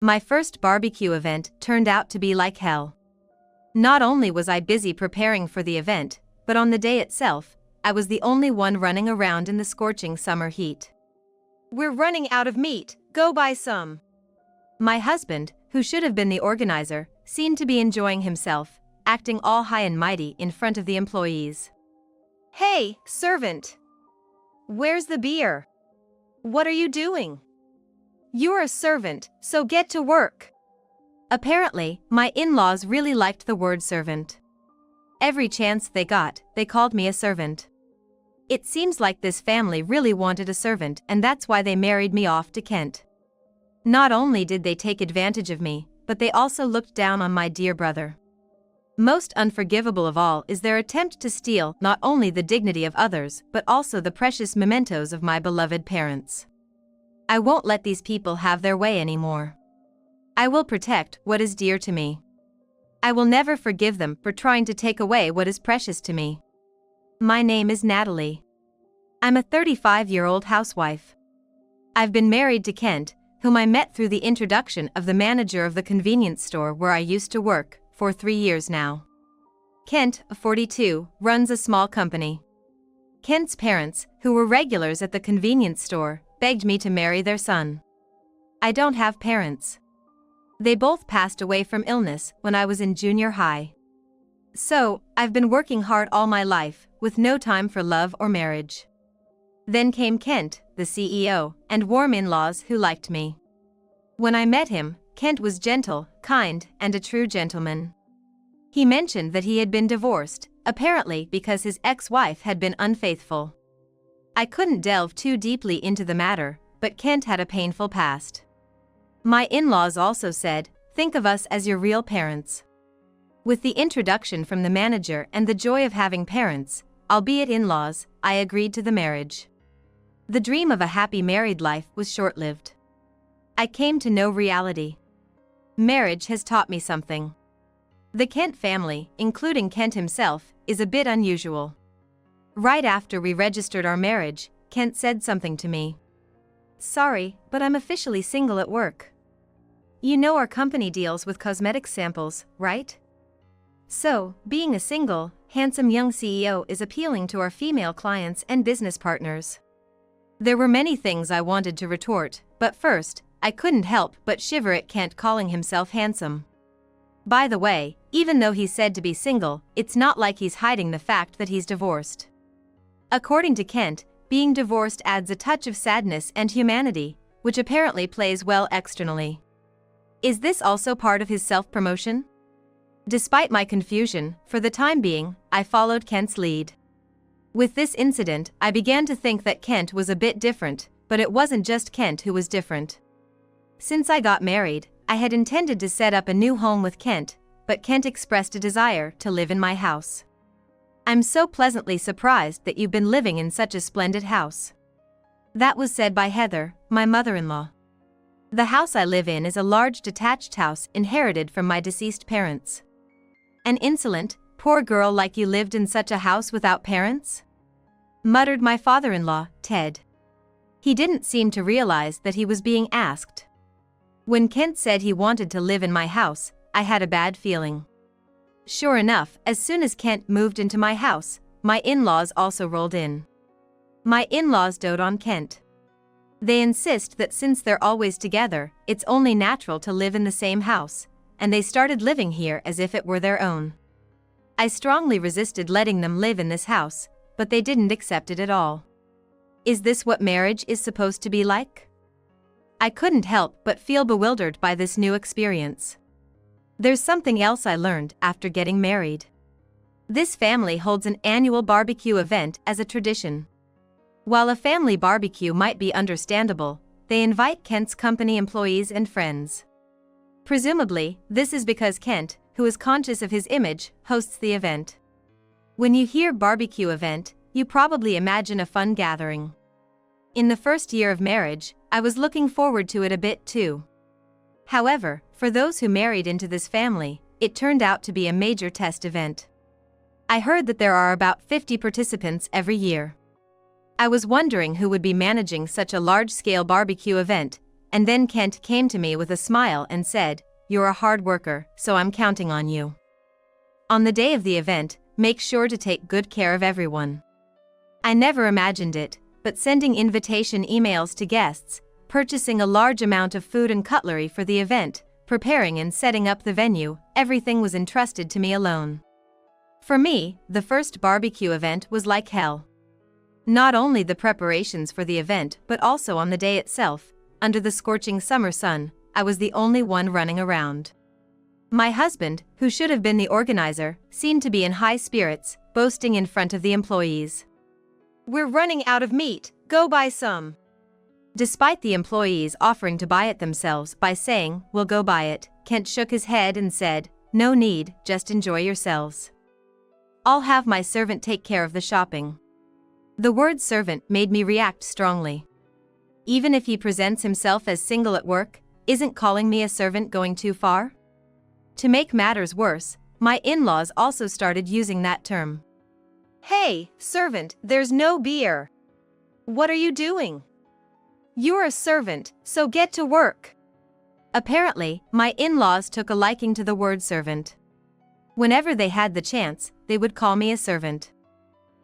My first barbecue event turned out to be like hell. Not only was I busy preparing for the event, but on the day itself, I was the only one running around in the scorching summer heat. "We're running out of meat, go buy some." My husband, who should have been the organizer, seemed to be enjoying himself, acting all high and mighty in front of the employees. "Hey, servant! Where's the beer? What are you doing? You're a servant, so get to work." Apparently, my in-laws really liked the word servant. Every chance they got, they called me a servant. It seems like this family really wanted a servant, and that's why they married me off to Kent. Not only did they take advantage of me, but they also looked down on my dear brother. Most unforgivable of all is their attempt to steal not only the dignity of others but also the precious mementos of my beloved parents. I won't let these people have their way anymore. I will protect what is dear to me. I will never forgive them for trying to take away what is precious to me. My name is Natalie. I'm a 35-year-old housewife. I've been married to Kent, whom I met through the introduction of the manager of the convenience store where I used to work, for 3 years now. Kent, 42, runs a small company. Kent's parents, who were regulars at the convenience store, begged me to marry their son. I don't have parents. They both passed away from illness when I was in junior high. So, I've been working hard all my life, with no time for love or marriage. Then came Kent, the CEO, and warm in-laws who liked me. When I met him, Kent was gentle, kind, and a true gentleman. He mentioned that he had been divorced, apparently because his ex-wife had been unfaithful. I couldn't delve too deeply into the matter, but Kent had a painful past. My in-laws also said, "Think of us as your real parents." With the introduction from the manager and the joy of having parents, albeit in-laws, I agreed to the marriage. The dream of a happy married life was short-lived. I came to know reality. Marriage has taught me something. The Kent family, including Kent himself, is a bit unusual. Right after we registered our marriage, Kent said something to me. "Sorry, but I'm officially single at work. You know our company deals with cosmetic samples, right? So, being a single, handsome young CEO is appealing to our female clients and business partners." There were many things I wanted to retort, but first, I couldn't help but shiver at Kent calling himself handsome. By the way, even though he's said to be single, it's not like he's hiding the fact that he's divorced. According to Kent, being divorced adds a touch of sadness and humanity, which apparently plays well externally. Is this also part of his self-promotion? Despite my confusion, for the time being, I followed Kent's lead. With this incident, I began to think that Kent was a bit different, but it wasn't just Kent who was different. Since I got married, I had intended to set up a new home with Kent, but Kent expressed a desire to live in my house. "I'm so pleasantly surprised that you've been living in such a splendid house." That was said by Heather, my mother-in-law. The house I live in is a large detached house inherited from my deceased parents. "An insolent, poor girl like you lived in such a house without parents?" muttered my father-in-law, Ted. He didn't seem to realize that he was being asked. When Kent said he wanted to live in my house, I had a bad feeling. Sure enough, as soon as Kent moved into my house, my in-laws also rolled in. My in-laws dote on Kent. They insist that since they're always together, it's only natural to live in the same house, and they started living here as if it were their own. I strongly resisted letting them live in this house, but they didn't accept it at all. Is this what marriage is supposed to be like? I couldn't help but feel bewildered by this new experience. There's something else I learned after getting married. This family holds an annual barbecue event as a tradition. While a family barbecue might be understandable, they invite Kent's company employees and friends. Presumably, this is because Kent, who is conscious of his image, hosts the event. When you hear barbecue event, you probably imagine a fun gathering. In the first year of marriage, I was looking forward to it a bit too. However, for those who married into this family, it turned out to be a major test event. I heard that there are about 50 participants every year. I was wondering who would be managing such a large-scale barbecue event, And then Kent came to me with a smile and said, "You're a hard worker, so I'm counting on you. On the day of the event, make sure to take good care of everyone." I never imagined it, but sending invitation emails to guests, purchasing a large amount of food and cutlery for the event, preparing and setting up the venue, everything was entrusted to me alone. For me, the first barbecue event was like hell. Not only the preparations for the event but also on the day itself, under the scorching summer sun, I was the only one running around. My husband, who should have been the organizer, seemed to be in high spirits, boasting in front of the employees. "We're running out of meat, go buy some." Despite the employees offering to buy it themselves by saying, "We'll go buy it," Kent shook his head and said, "No need, just enjoy yourselves. I'll have my servant take care of the shopping." The word servant made me react strongly. Even if he presents himself as single at work, isn't calling me a servant going too far? To make matters worse, my in-laws also started using that term. "Hey, servant, there's no beer. What are you doing? You're a servant, so get to work." Apparently, my in-laws took a liking to the word servant. Whenever they had the chance, they would call me a servant.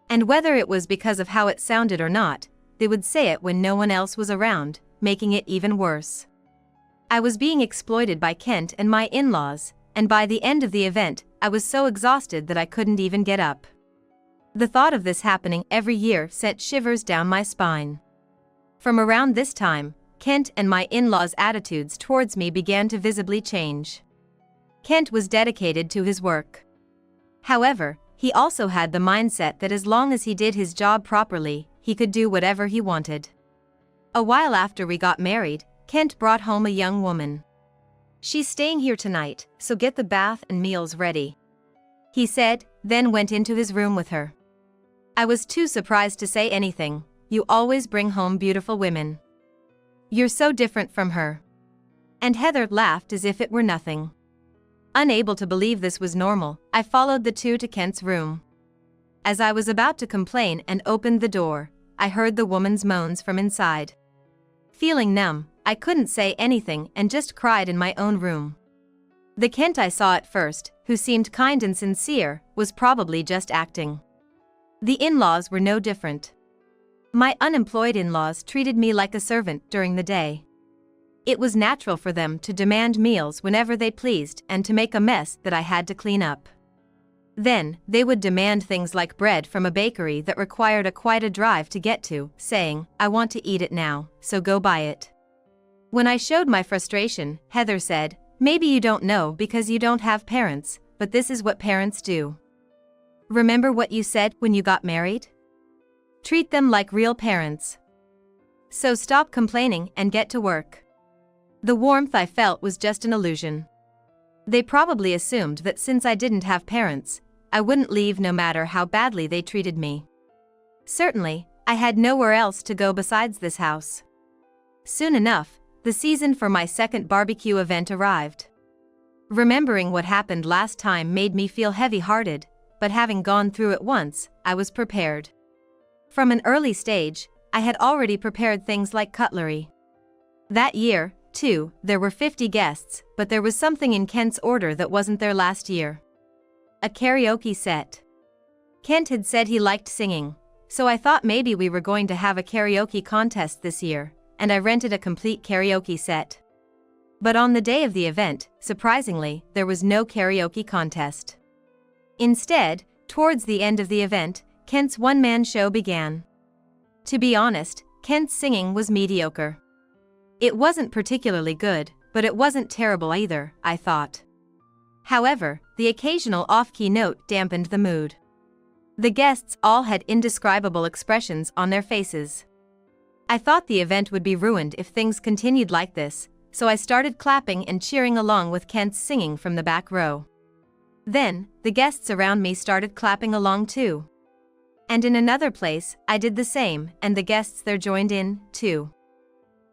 And whether it was because of how it sounded or not, they would say it when no one else was around, making it even worse. I was being exploited by Kent and my in-laws, and by the end of the event, I was so exhausted that I couldn't even get up. The thought of this happening every year sent shivers down my spine. From around this time, Kent and my in-laws' attitudes towards me began to visibly change. Kent was dedicated to his work. However, he also had the mindset that as long as he did his job properly, he could do whatever he wanted. A while after we got married, Kent brought home a young woman. "She's staying here tonight, so get the bath and meals ready," he said, then went into his room with her. I was too surprised to say anything. "You always bring home beautiful women. You're so different from her." And Heather laughed as if it were nothing. Unable to believe this was normal, I followed the two to Kent's room. As I was about to complain and opened the door, I heard the woman's moans from inside. Feeling numb, I couldn't say anything and just cried in my own room. The Kent I saw at first, who seemed kind and sincere, was probably just acting. The in-laws were no different. My unemployed in-laws treated me like a servant during the day. It was natural for them to demand meals whenever they pleased and to make a mess that I had to clean up. Then, they would demand things like bread from a bakery that required quite a drive to get to, saying, "I want to eat it now, so go buy it." When I showed my frustration, Heather said, "Maybe you don't know because you don't have parents, but this is what parents do. Remember what you said when you got married? Treat them like real parents. So stop complaining and get to work." The warmth I felt was just an illusion. They probably assumed that since I didn't have parents, I wouldn't leave no matter how badly they treated me. Certainly, I had nowhere else to go besides this house. Soon enough, the season for my second barbecue event arrived. Remembering what happened last time made me feel heavy-hearted, but having gone through it once, I was prepared. From an early stage, I had already prepared things like cutlery. That year, too, there were 50 guests, but there was something in Kent's order that wasn't there last year. A karaoke set. Kent had said he liked singing, so I thought maybe we were going to have a karaoke contest this year, and I rented a complete karaoke set. But on the day of the event, surprisingly, there was no karaoke contest. Instead, towards the end of the event, Kent's one-man show began. To be honest, Kent's singing was mediocre. It wasn't particularly good, but it wasn't terrible either, I thought. However, the occasional off-key note dampened the mood. The guests all had indescribable expressions on their faces. I thought the event would be ruined if things continued like this, so I started clapping and cheering along with Kent's singing from the back row. Then, the guests around me started clapping along too. And in another place, I did the same, and the guests there joined in, too.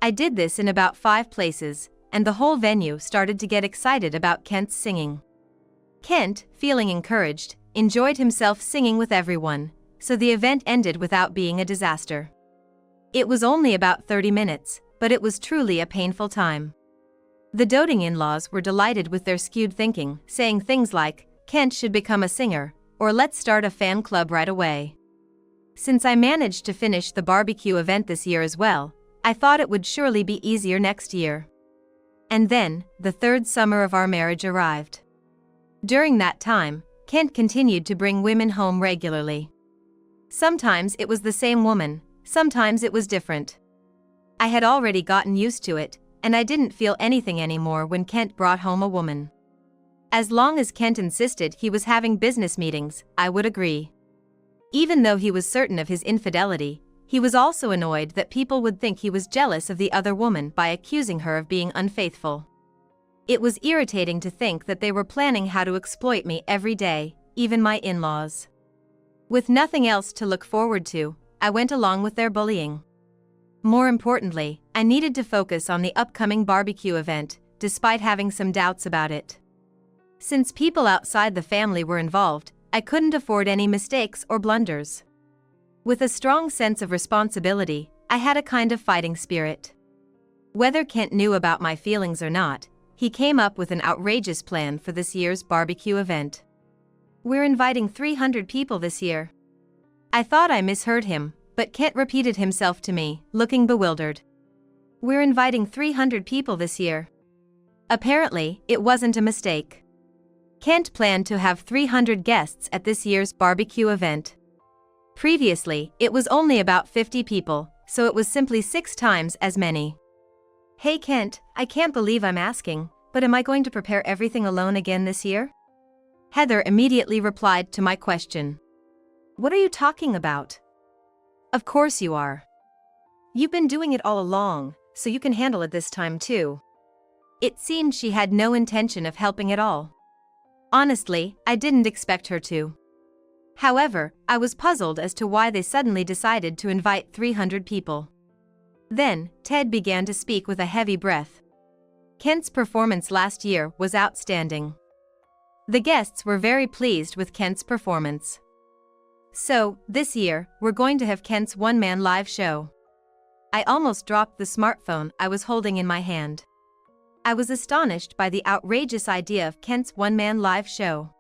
I did this in about 5 places, and the whole venue started to get excited about Kent's singing. Kent, feeling encouraged, enjoyed himself singing with everyone, so the event ended without being a disaster. It was only about 30 minutes, but it was truly a painful time. The doting in-laws were delighted with their skewed thinking, saying things like, "Kent should become a singer," or "Let's start a fan club right away." Since I managed to finish the barbecue event this year as well, I thought it would surely be easier next year. And then, the third summer of our marriage arrived. During that time, Kent continued to bring women home regularly. Sometimes it was the same woman, sometimes it was different. I had already gotten used to it, and I didn't feel anything anymore when Kent brought home a woman. As long as Kent insisted he was having business meetings, I would agree. Even though he was certain of his infidelity, he was also annoyed that people would think he was jealous of the other woman by accusing her of being unfaithful. It was irritating to think that they were planning how to exploit me every day, even my in-laws. With nothing else to look forward to, I went along with their bullying. More importantly, I needed to focus on the upcoming barbecue event, despite having some doubts about it. Since people outside the family were involved, I couldn't afford any mistakes or blunders. With a strong sense of responsibility, I had a kind of fighting spirit. Whether Kent knew about my feelings or not, he came up with an outrageous plan for this year's barbecue event. "We're inviting 300 people this year." I thought I misheard him, but Kent repeated himself to me, looking bewildered. "We're inviting 300 people this year." Apparently, it wasn't a mistake. Kent planned to have 300 guests at this year's barbecue event. Previously, it was only about 50 people, so it was simply 6 times as many. "Hey Kent, I can't believe I'm asking, but am I going to prepare everything alone again this year?" Heather immediately replied to my question. "What are you talking about?" "Of course you are. You've been doing it all along, so you can handle it this time too." It seemed she had no intention of helping at all. Honestly, I didn't expect her to. However, I was puzzled as to why they suddenly decided to invite 300 people. Then, Ted began to speak with a heavy breath. Kent's performance last year was outstanding. The guests were very pleased with Kent's performance. So, this year, we're going to have Kent's one-man live show. I almost dropped the smartphone I was holding in my hand. I was astonished by the outrageous idea of Kent's one-man live show.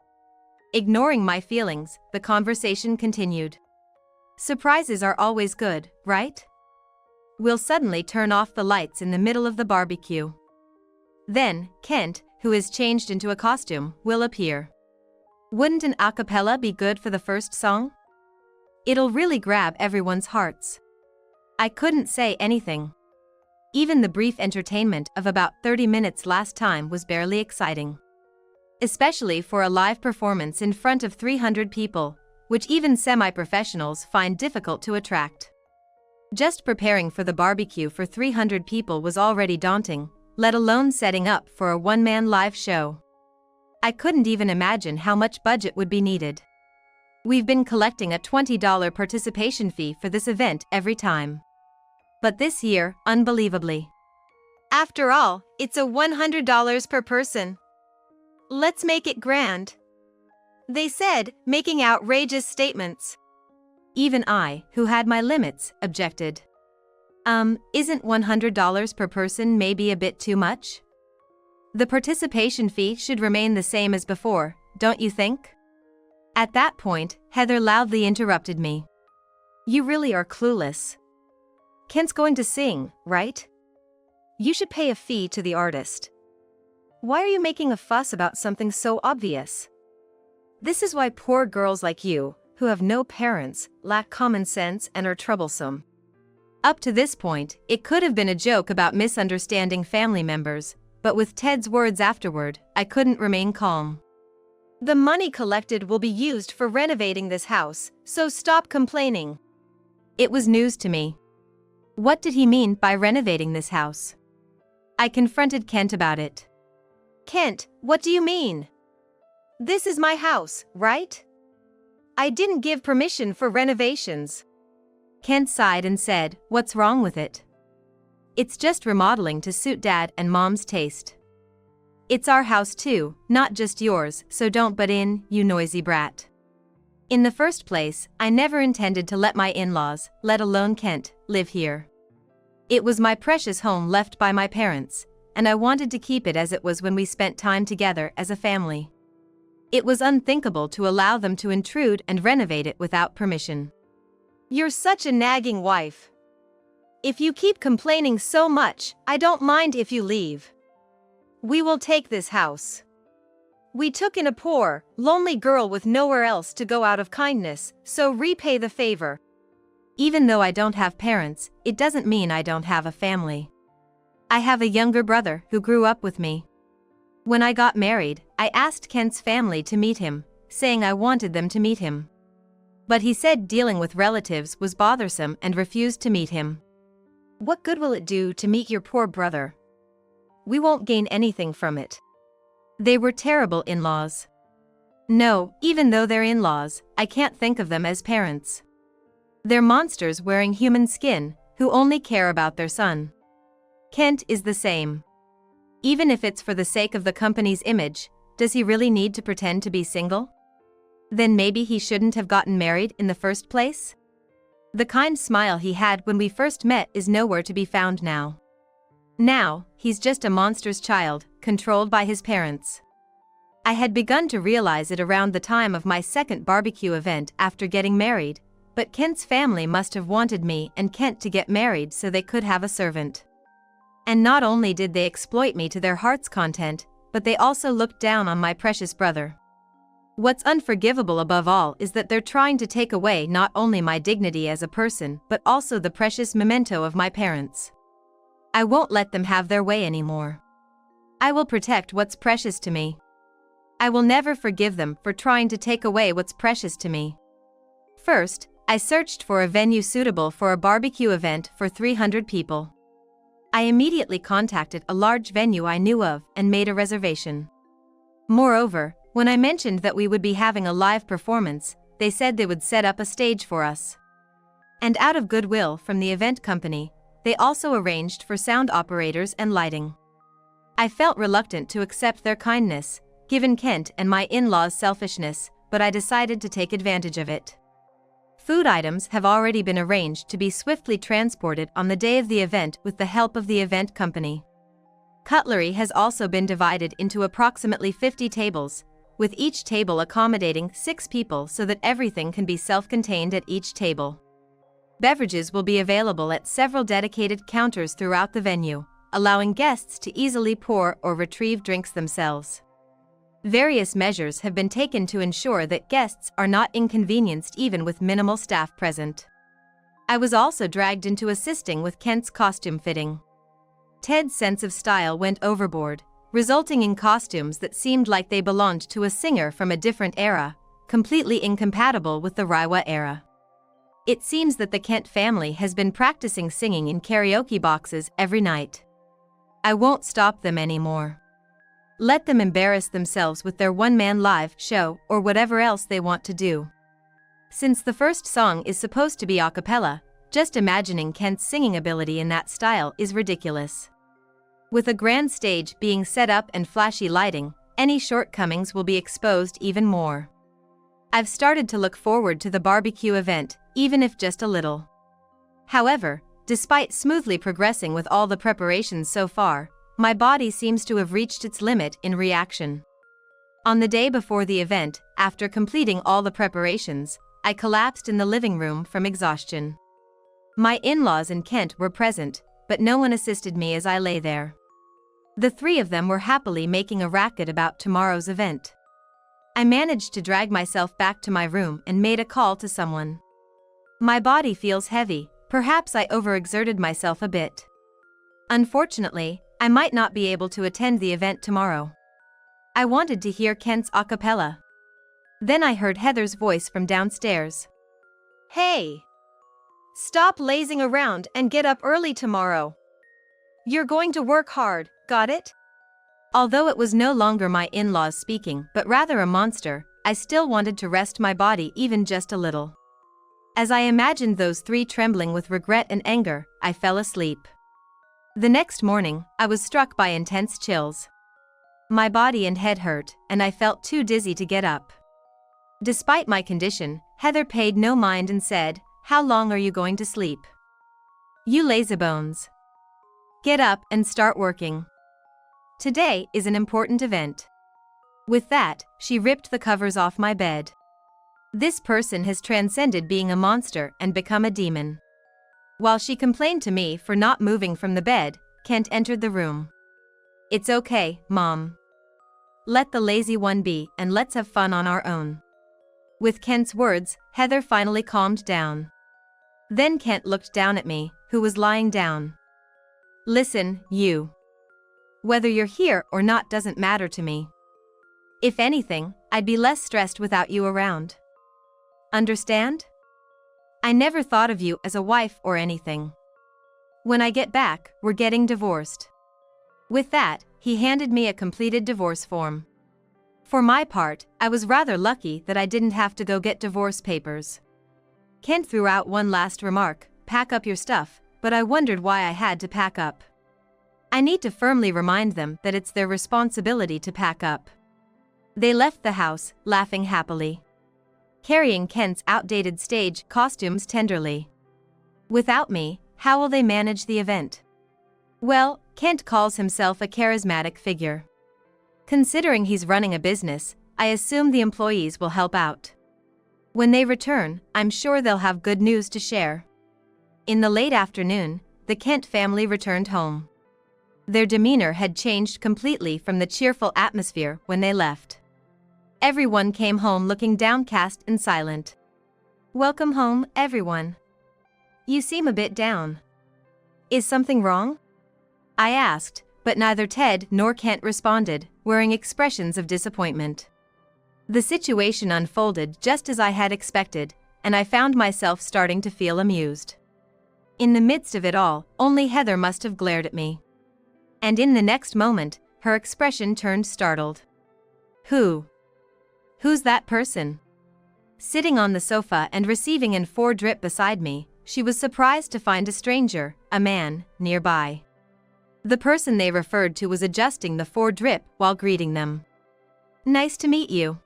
Ignoring my feelings, the conversation continued. "Surprises are always good, right? We'll suddenly turn off the lights in the middle of the barbecue. Then, Kent, who is changed into a costume, will appear. Wouldn't an a cappella be good for the first song? It'll really grab everyone's hearts." I couldn't say anything. Even the brief entertainment of about 30 minutes last time was barely exciting. Especially for a live performance in front of 300 people, which even semi-professionals find difficult to attract. Just preparing for the barbecue for 300 people was already daunting, let alone setting up for a one-man live show. I couldn't even imagine how much budget would be needed. We've been collecting a $20 participation fee for this event every time. But this year, unbelievably. After all, it's a $100 per person. Let's make it grand. They said, making outrageous statements. Even I, who had my limits, objected. Isn't $100 per person maybe a bit too much? The participation fee should remain the same as before, don't you think? At that point, Heather loudly interrupted me. "You really are clueless. Kent's going to sing, right? You should pay a fee to the artist. Why are you making a fuss about something so obvious? This is why poor girls like you, who have no parents, lack common sense and are troublesome." Up to this point, it could have been a joke about misunderstanding family members, but with Ted's words afterward, I couldn't remain calm. "The money collected will be used for renovating this house, so stop complaining." It was news to me. What did he mean by renovating this house? I confronted Kent about it. "Kent, what do you mean? This is my house, right? I didn't give permission for renovations." Kent sighed and said, "What's wrong with it? It's just remodeling to suit Dad and Mom's taste. It's our house too, not just yours, so don't butt in, you noisy brat. In the first place, I never intended to let my in-laws, let alone Kent, live here. It was my precious home left by my parents, and I wanted to keep it as it was when we spent time together as a family. It was unthinkable to allow them to intrude and renovate it without permission. You're such a nagging wife. If you keep complaining so much, I don't mind if you leave. We will take this house. We took in a poor, lonely girl with nowhere else to go out of kindness, so repay the favor. Even though I don't have parents, it doesn't mean I don't have a family. I have a younger brother who grew up with me. When I got married, I asked Kent's family to meet him, saying I wanted them to meet him. But he said dealing with relatives was bothersome and refused to meet him. What good will it do to meet your poor brother? We won't gain anything from it. They were terrible in-laws. No, even though they're in-laws, I can't think of them as parents. They're monsters wearing human skin, who only care about their son. Kent is the same. Even if it's for the sake of the company's image, does he really need to pretend to be single? Then maybe he shouldn't have gotten married in the first place? The kind smile he had when we first met is nowhere to be found now. Now, he's just a monster's child, controlled by his parents. I had begun to realize it around the time of my second barbecue event after getting married, but Kent's family must have wanted me and Kent to get married so they could have a servant. And not only did they exploit me to their heart's content, but they also looked down on my precious brother. What's unforgivable above all is that they're trying to take away not only my dignity as a person but also the precious memento of my parents. I won't let them have their way anymore. I will protect what's precious to me. I will never forgive them for trying to take away what's precious to me. First, I searched for a venue suitable for a barbecue event for 300 people. I immediately contacted a large venue I knew of and made a reservation. Moreover, when I mentioned that we would be having a live performance, they said they would set up a stage for us. And out of goodwill from the event company, they also arranged for sound operators and lighting. I felt reluctant to accept their kindness, given Kent and my in-laws' selfishness, but I decided to take advantage of it. Food items have already been arranged to be swiftly transported on the day of the event with the help of the event company. Cutlery has also been divided into approximately 50 tables, with each table accommodating 6 people so that everything can be self-contained at each table. Beverages will be available at several dedicated counters throughout the venue, allowing guests to easily pour or retrieve drinks themselves. Various measures have been taken to ensure that guests are not inconvenienced even with minimal staff present. I was also dragged into assisting with Kent's costume fitting. Ted's sense of style went overboard, resulting in costumes that seemed like they belonged to a singer from a different era, completely incompatible with the Reiwa era. It seems that the Kent family has been practicing singing in karaoke boxes every night. I won't stop them anymore. Let them embarrass themselves with their one-man live show or whatever else they want to do. Since the first song is supposed to be a cappella, just imagining Kent's singing ability in that style is ridiculous. With a grand stage being set up and flashy lighting, any shortcomings will be exposed even more. I've started to look forward to the barbecue event, even if just a little. However, despite smoothly progressing with all the preparations so far, my body seems to have reached its limit in reaction. On the day before the event, after completing all the preparations, I collapsed in the living room from exhaustion. My in-laws and Kent were present, but no one assisted me as I lay there. The 3 of them were happily making a racket about tomorrow's event. I managed to drag myself back to my room and made a call to someone. My body feels heavy, perhaps I overexerted myself a bit. Unfortunately, I might not be able to attend the event tomorrow. I wanted to hear Kent's a cappella. Then I heard Heather's voice from downstairs. Hey! Stop lazing around and get up early tomorrow. You're going to work hard, got it? Although it was no longer my in-laws speaking but rather a monster, I still wanted to rest my body even just a little. As I imagined those 3 trembling with regret and anger, I fell asleep. The next morning, I was struck by intense chills. My body and head hurt, and I felt too dizzy to get up. Despite my condition, Heather paid no mind and said, "How long are you going to sleep? You lazybones. Get up and start working. Today is an important event. With that, she ripped the covers off my bed. This person has transcended being a monster and become a demon. While she complained to me for not moving from the bed, Kent entered the room. It's okay, Mom. Let the lazy one be and let's have fun on our own. With Kent's words, Heather finally calmed down. Then Kent looked down at me, who was lying down. Listen, you. Whether you're here or not doesn't matter to me. If anything, I'd be less stressed without you around. Understand? I never thought of you as a wife or anything. When I get back, we're getting divorced. With that, he handed me a completed divorce form. For my part, I was rather lucky that I didn't have to go get divorce papers. Kent threw out one last remark, pack up your stuff, but I wondered why I had to pack up. I need to firmly remind them that it's their responsibility to pack up. They left the house, laughing happily, carrying Kent's outdated stage costumes tenderly. Without me, how will they manage the event? Well, Kent calls himself a charismatic figure. Considering he's running a business, I assume the employees will help out. When they return, I'm sure they'll have good news to share. In the late afternoon, the Kent family returned home. Their demeanor had changed completely from the cheerful atmosphere when they left. Everyone came home looking downcast and silent. Welcome home, everyone. You seem a bit down. Is something wrong? I asked, but neither Ted nor Kent responded, wearing expressions of disappointment. The situation unfolded just as I had expected, and I found myself starting to feel amused. In the midst of it all, only Heather must have glared at me. And in the next moment, her expression turned startled. Who's that person? Sitting on the sofa and receiving an 4 drip beside me, she was surprised to find a stranger, a man, nearby. The person they referred to was adjusting the 4 drip while greeting them. Nice to meet you.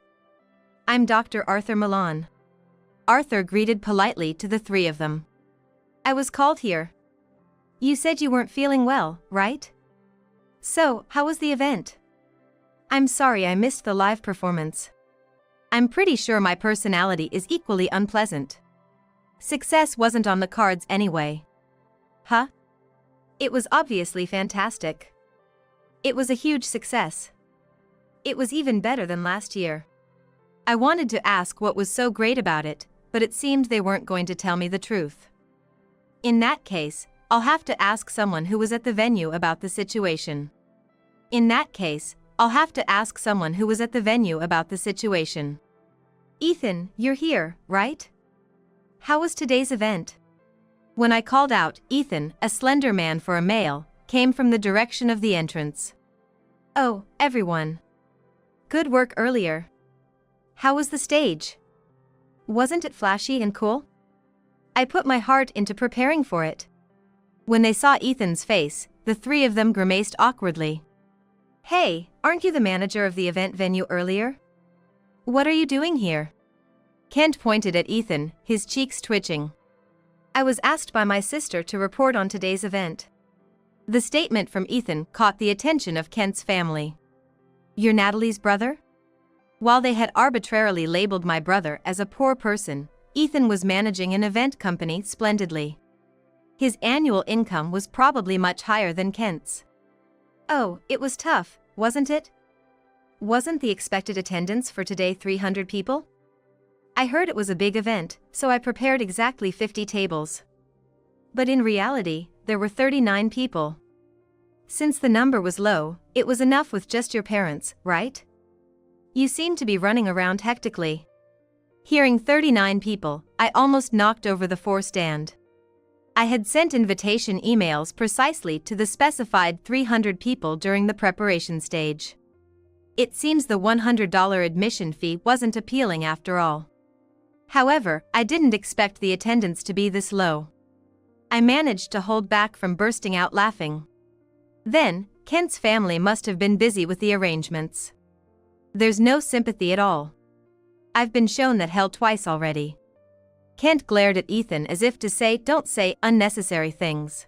I'm Dr. Arthur Milan. Arthur greeted politely to the 3 of them. I was called here. You said you weren't feeling well, right? So, how was the event? I'm sorry I missed the live performance. I'm pretty sure my personality is equally unpleasant. Success wasn't on the cards anyway. Huh? It was obviously fantastic. It was a huge success. It was even better than last year. I wanted to ask what was so great about it, but it seemed they weren't going to tell me the truth. In that case, I'll have to ask someone who was at the venue about the situation. Ethan, you're here, right? How was today's event? When I called out, Ethan, a slender man for a male, came from the direction of the entrance. Oh, everyone. Good work earlier. How was the stage? Wasn't it flashy and cool? I put my heart into preparing for it. When they saw Ethan's face, the 3 of them grimaced awkwardly. Hey, aren't you the manager of the event venue earlier? What are you doing here? Kent pointed at Ethan, his cheeks twitching. I was asked by my sister to report on today's event. The statement from Ethan caught the attention of Kent's family. You're Natalie's brother? While they had arbitrarily labeled my brother as a poor person, Ethan was managing an event company splendidly. His annual income was probably much higher than Kent's. Oh, it was tough, wasn't it? Wasn't the expected attendance for today 300 people? I heard it was a big event, so I prepared exactly 50 tables. But in reality, there were 39 people. Since the number was low, it was enough with just your parents, right? You seem to be running around hectically. Hearing 39 people, I almost knocked over the 4 stand. I had sent invitation emails precisely to the specified 300 people during the preparation stage. It seems the $100 admission fee wasn't appealing after all. However, I didn't expect the attendance to be this low. I managed to hold back from bursting out laughing. Then, Kent's family must have been busy with the arrangements. There's no sympathy at all. I've been shown that hell twice already. Kent glared at Ethan as if to say, don't say unnecessary things.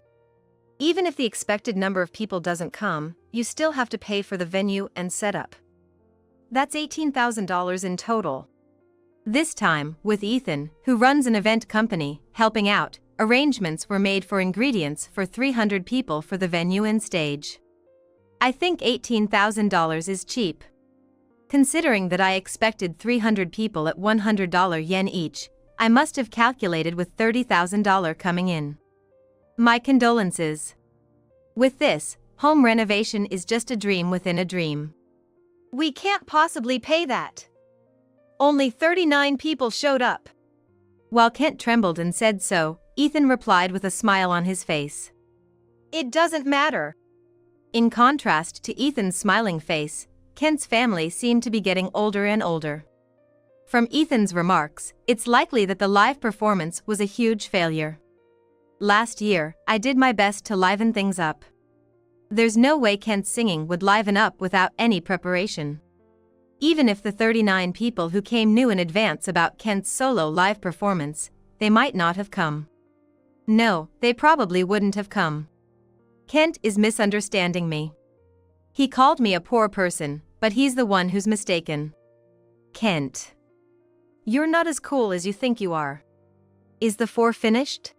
Even if the expected number of people doesn't come, you still have to pay for the venue and setup. That's $18,000 in total. This time, with Ethan, who runs an event company, helping out, arrangements were made for ingredients for 300 people for the venue and stage. I think $18,000 is cheap. Considering that I expected 300 people at $100 yen each, I must have calculated with $30,000 coming in. My condolences. With this, home renovation is just a dream within a dream. We can't possibly pay that. Only 39 people showed up. While Kent trembled and said so, Ethan replied with a smile on his face. It doesn't matter. In contrast to Ethan's smiling face, Kent's family seemed to be getting older and older. From Ethan's remarks, it's likely that the live performance was a huge failure. Last year, I did my best to liven things up. There's no way Kent's singing would liven up without any preparation. Even if the 39 people who came knew in advance about Kent's solo live performance, they might not have come. No, they probably wouldn't have come. Kent is misunderstanding me. He called me a poor person, but he's the one who's mistaken. Kent. You're not as cool as you think you are. Is the 4 finished?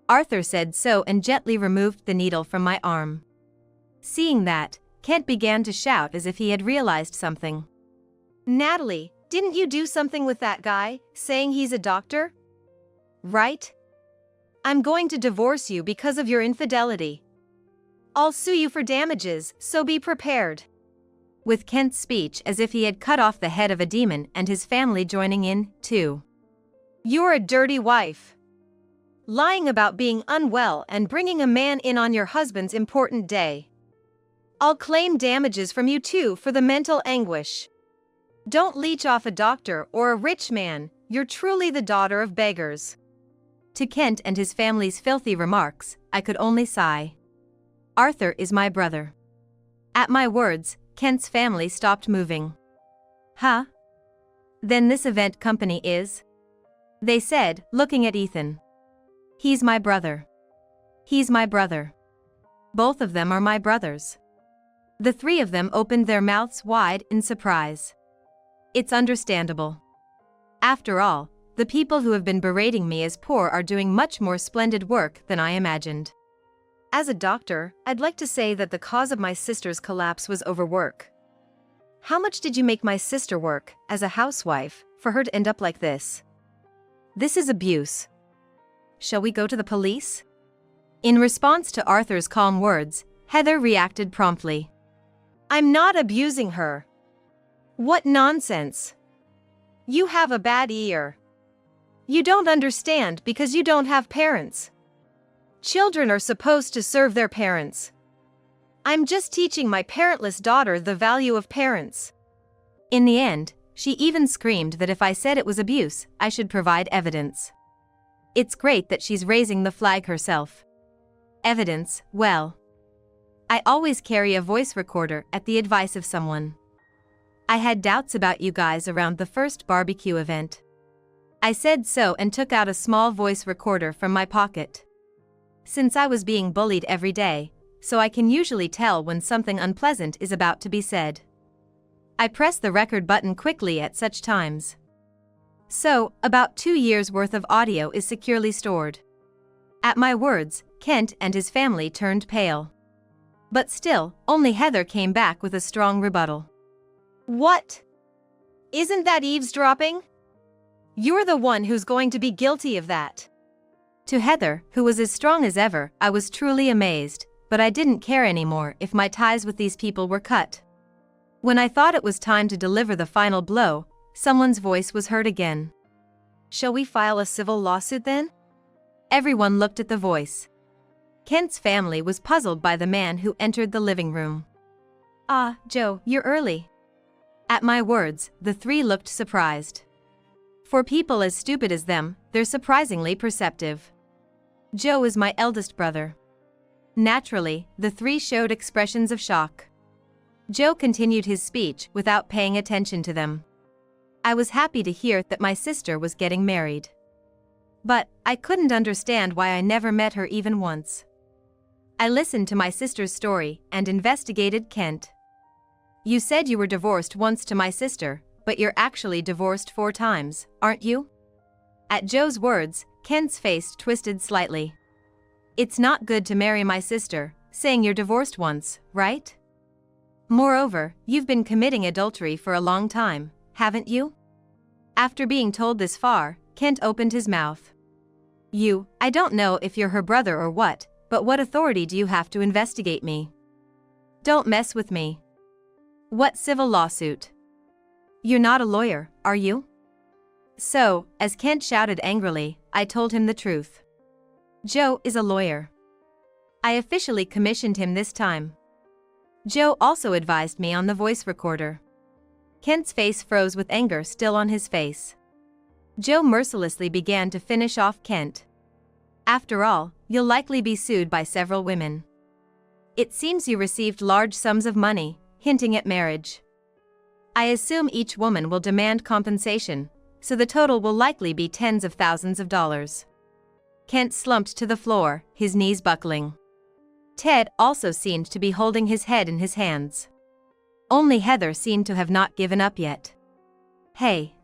Arthur said so and gently removed the needle from my arm. Seeing that, Kent began to shout as if he had realized something. Natalie, didn't you do something with that guy, saying he's a doctor? Right? I'm going to divorce you because of your infidelity. I'll sue you for damages, so be prepared. With Kent's speech as if he had cut off the head of a demon and his family joining in, too. You're a dirty wife. Lying about being unwell and bringing a man in on your husband's important day. I'll claim damages from you too for the mental anguish. Don't leech off a doctor or a rich man, you're truly the daughter of beggars. To Kent and his family's filthy remarks, I could only sigh. Arthur is my brother. At my words, Kent's family stopped moving. Huh? Then this event company is? They said, looking at Ethan. He's my brother. He's my brother. Both of them are my brothers. The 3 of them opened their mouths wide in surprise. It's understandable. After all, the people who have been berating me as poor are doing much more splendid work than I imagined. As a doctor, I'd like to say that the cause of my sister's collapse was overwork. How much did you make my sister work, as a housewife, for her to end up like this? This is abuse. Shall we go to the police? In response to Arthur's calm words, Heather reacted promptly. I'm not abusing her. What nonsense. You have a bad ear. You don't understand because you don't have parents. Children are supposed to serve their parents. I'm just teaching my parentless daughter the value of parents. In the end, she even screamed that if I said it was abuse, I should provide evidence. It's great that she's raising the flag herself. Evidence, well. I always carry a voice recorder at the advice of someone. I had doubts about you guys around the first BBQ event. I said so and took out a small voice recorder from my pocket. Since I was being bullied every day, so I can usually tell when something unpleasant is about to be said. I press the record button quickly at such times. So, about 2 years' worth of audio is securely stored. At my words, Kent and his family turned pale. But still, only Heather came back with a strong rebuttal. What? Isn't that eavesdropping? You're the one who's going to be guilty of that. To Heather, who was as strong as ever, I was truly amazed, but I didn't care anymore if my ties with these people were cut. When I thought it was time to deliver the final blow, someone's voice was heard again. Shall we file a civil lawsuit then? Everyone looked at the voice. Kent's family was puzzled by the man who entered the living room. Ah, Joe, you're early. At my words, the 3 looked surprised. For people as stupid as them, they're surprisingly perceptive. Joe is my eldest brother. Naturally, the 3 showed expressions of shock. Joe continued his speech without paying attention to them. I was happy to hear that my sister was getting married. But I couldn't understand why I never met her even once. I listened to my sister's story and investigated Kent. You said you were divorced once to my sister, but you're actually divorced 4 times, aren't you? At Joe's words, Kent's face twisted slightly. It's not good to marry my sister, saying you're divorced once, right? Moreover, you've been committing adultery for a long time, haven't you? After being told this far, Kent opened his mouth. I don't know if you're her brother or what, but what authority do you have to investigate me? Don't mess with me. What civil lawsuit? You're not a lawyer, are you? So, as Kent shouted angrily, I told him the truth. Joe is a lawyer. I officially commissioned him this time. Joe also advised me on the voice recorder. Kent's face froze with anger still on his face. Joe mercilessly began to finish off Kent. After all, you'll likely be sued by several women. It seems you received large sums of money, hinting at marriage. I assume each woman will demand compensation, so the total will likely be tens of thousands of dollars. Kent slumped to the floor, his knees buckling. Ted also seemed to be holding his head in his hands. Only Heather seemed to have not given up yet. Hey,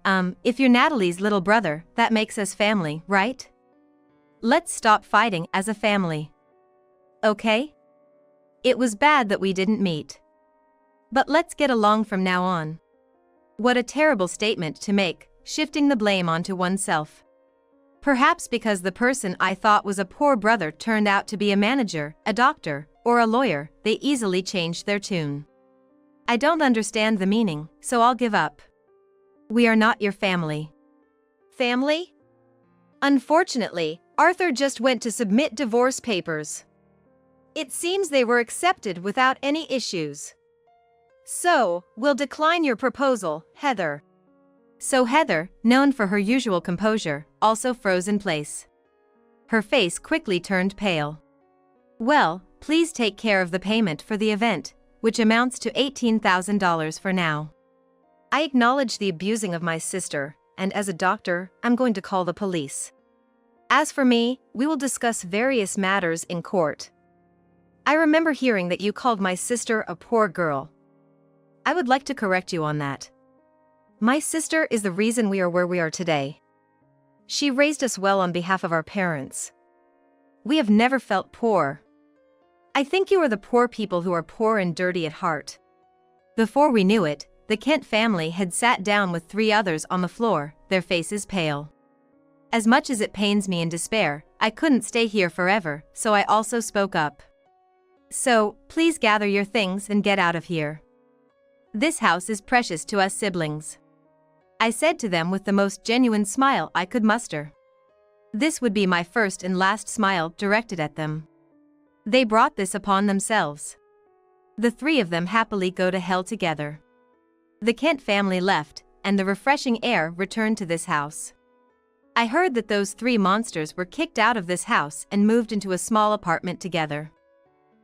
if you're Natalie's little brother, that makes us family, right? Let's stop fighting as a family. Okay? It was bad that we didn't meet. But let's get along from now on. What a terrible statement to make, shifting the blame onto oneself. Perhaps because the person I thought was a poor brother turned out to be a manager, a doctor, or a lawyer, they easily changed their tune. I don't understand the meaning, so I'll give up. We are not your family. Family? Unfortunately, Arthur just went to submit divorce papers. It seems they were accepted without any issues. So, we'll decline your proposal, Heather. So Heather, known for her usual composure, also froze in place. Her face quickly turned pale. Well, please take care of the payment for the event, which amounts to $18,000 for now. I acknowledge the abusing of my sister, and as a doctor, I'm going to call the police. As for me, we will discuss various matters in court. I remember hearing that you called my sister a poor girl. I would like to correct you on that. My sister is the reason we are where we are today. She raised us well on behalf of our parents. We have never felt poor. I think you are the poor people who are poor and dirty at heart. Before we knew it, the Kent family had sat down with 3 others on the floor, their faces pale. As much as it pains me in despair, I couldn't stay here forever, so I also spoke up. So, please gather your things and get out of here. This house is precious to us siblings. I said to them with the most genuine smile I could muster. This would be my first and last smile directed at them. They brought this upon themselves. The 3 of them happily go to hell together. The Kent family left, and the refreshing air returned to this house. I heard that those 3 monsters were kicked out of this house and moved into a small apartment together.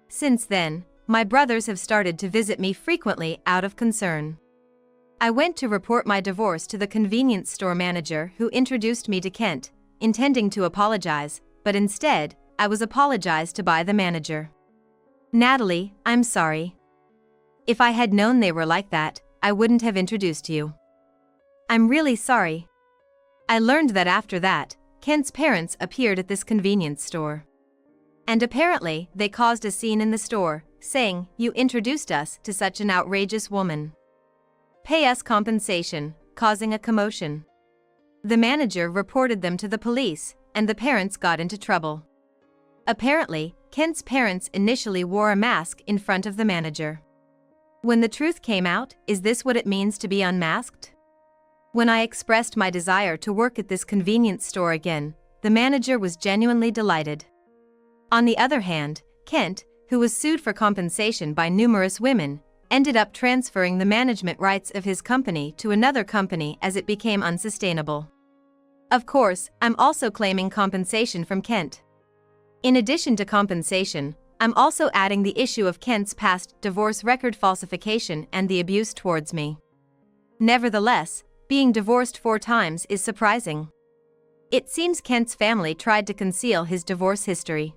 Since then, my brothers have started to visit me frequently out of concern. I went to report my divorce to the convenience store manager who introduced me to Kent, intending to apologize, but instead, I was apologized to by the manager. Natalie, I'm sorry. If I had known they were like that, I wouldn't have introduced you. I'm really sorry. I learned that after that, Kent's parents appeared at this convenience store. And apparently, they caused a scene in the store, saying, "You introduced us to such an outrageous woman. Pay us compensation," causing a commotion. The manager reported them to the police, and the parents got into trouble. Apparently, Kent's parents initially wore a mask in front of the manager. When the truth came out, is this what it means to be unmasked? When I expressed my desire to work at this convenience store again, the manager was genuinely delighted. On the other hand, Kent, who was sued for compensation by numerous women, ended up transferring the management rights of his company to another company as it became unsustainable. Of course, I'm also claiming compensation from Kent. In addition to compensation, I'm also adding the issue of Kent's past divorce record falsification and the abuse towards me. Nevertheless, being divorced 4 times is surprising. It seems Kent's family tried to conceal his divorce history.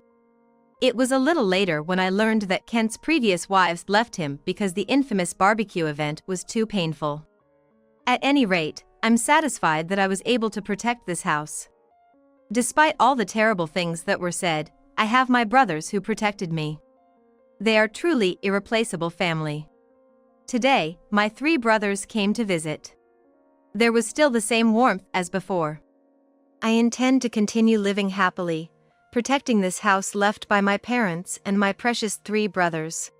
It was a little later when I learned that Kent's previous wives left him because the infamous barbecue event was too painful. At any rate, I'm satisfied that I was able to protect this house. Despite all the terrible things that were said, I have my brothers who protected me. They are truly irreplaceable family. Today, my 3 brothers came to visit. There was still the same warmth as before. I intend to continue living happily, protecting this house left by my parents and my precious 3 brothers.